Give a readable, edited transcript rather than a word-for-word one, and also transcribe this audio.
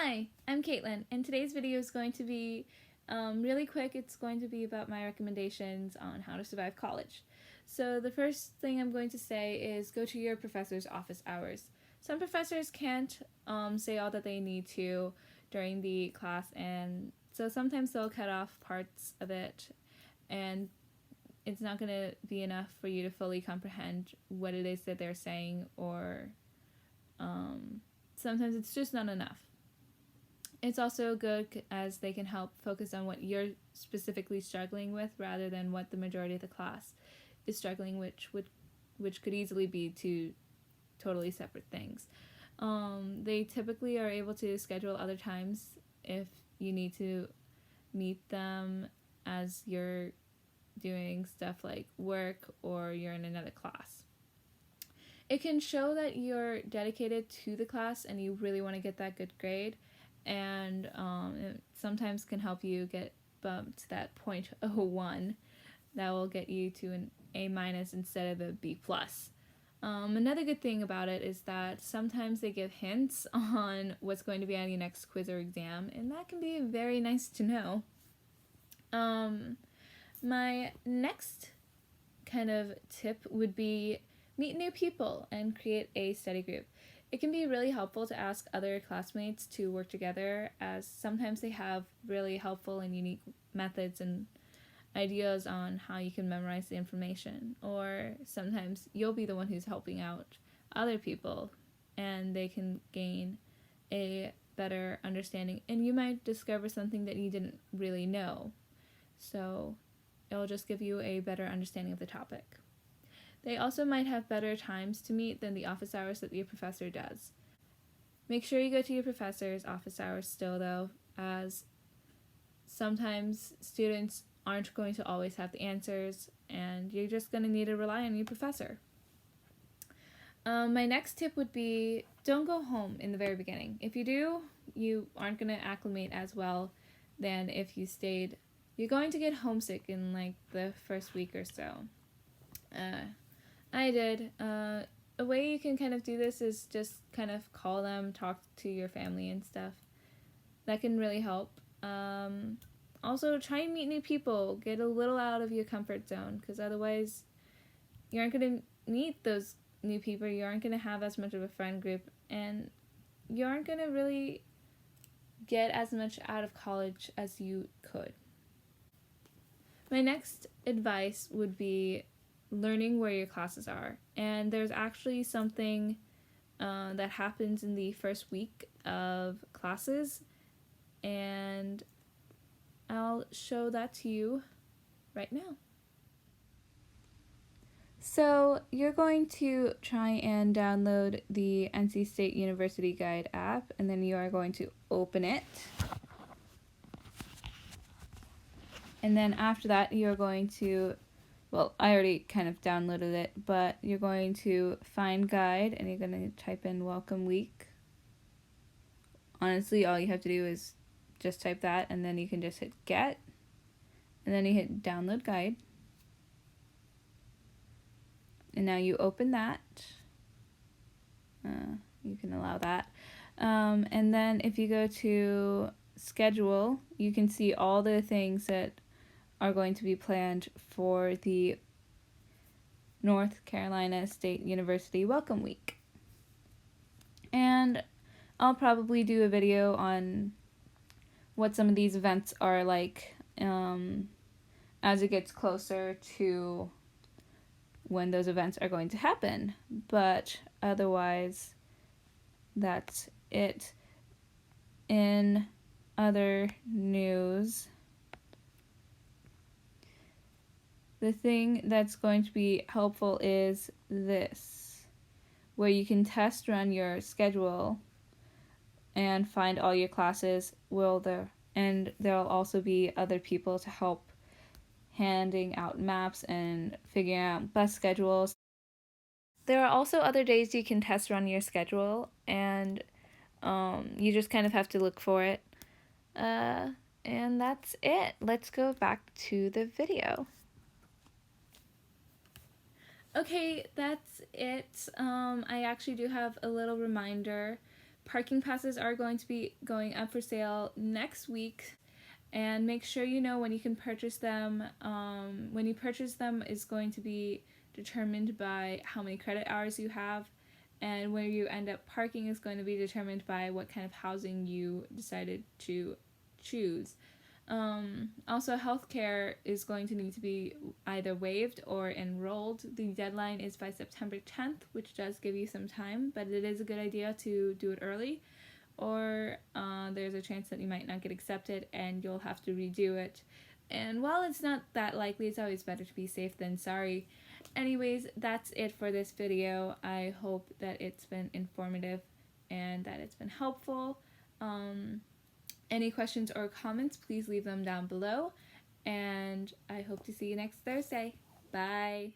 Hi, I'm Caitlin, and today's video is going to be really quick. It's going to be about my recommendations on how to survive college. So the first thing I'm going to say is go to your professor's office hours. Some professors can't say all that they need to during the class, and so sometimes they'll cut off parts of it, and it's not going to be enough for you to fully comprehend what it is that they're saying, or sometimes it's just not enough. It's also good as they can help focus on what you're specifically struggling with rather than what the majority of the class is struggling, which could easily be two totally separate things. They typically are able to schedule other times if you need to meet them as you're doing stuff like work or you're in another class. It can show that you're dedicated to the class and you really want to get that good grade, and it sometimes can help you get bumped to that 0.01 that will get you to an A- instead of a B+. Another good thing about it is that sometimes they give hints on what's going to be on your next quiz or exam, and that can be very nice to know. My next kind of tip would be meet new people and create a study group. It can be really helpful to ask other classmates to work together, as sometimes they have really helpful and unique methods and ideas on how you can memorize the information, or sometimes you'll be the one who's helping out other people and they can gain a better understanding, and you might discover something that you didn't really know, so it'll just give you a better understanding of the topic. They also might have better times to meet than the office hours that your professor does. Make sure you go to your professor's office hours still, though, as sometimes students aren't going to always have the answers, and you're just going to need to rely on your professor. My next tip would be don't go home in the very beginning. If you do, you aren't going to acclimate as well than if you stayed. You're going to get homesick in like the first week or so. I did. A way you can kind of do this is just kind of call them, talk to your family and stuff. That can really help. Also, try and meet new people. Get a little out of your comfort zone, because otherwise you aren't going to meet those new people. You aren't going to have as much of a friend group, and you aren't going to really get as much out of college as you could. My next advice would be learning where your classes are, and there's actually something that happens in the first week of classes, and I'll show that to you right now. So you're going to try and download the NC State University Guide app, and then you are going to open it. And then after that, you're going to, well, I already kind of downloaded it, but you're going to find guide and you're going to type in welcome week. Honestly, all you have to do is just type that, and then you can just hit get, and then you hit download guide. And now you open that. You can allow that. And then if you go to schedule, you can see all the things that are going to be planned for the North Carolina State University Welcome Week. And I'll probably do a video on what some of these events are like as it gets closer to when those events are going to happen. But otherwise, that's it. In other news, the thing that's going to be helpful is this, where you can test run your schedule and find all your classes. And there'll also be other people to help handing out maps and figuring out bus schedules. There are also other days you can test run your schedule, and you just kind of have to look for it. And that's it. Let's go back to the video. Okay, that's it. I actually do have a little reminder Parking passes are going to be going up for sale next week, and make sure you know when you can purchase them. When you purchase them is going to be determined by how many credit hours you have, and where you end up parking is going to be determined by what kind of housing you decided to choose. Also, healthcare is going to need to be either waived or enrolled. The deadline is by September 10th, which does give you some time, but it is a good idea to do it early, or there's a chance that you might not get accepted and you'll have to redo it. And while it's not that likely, it's always better to be safe than sorry. Anyways, that's it for this video. I hope that it's been informative and that it's been helpful. Any questions or comments, please leave them down below. And I hope to see you next Thursday. Bye.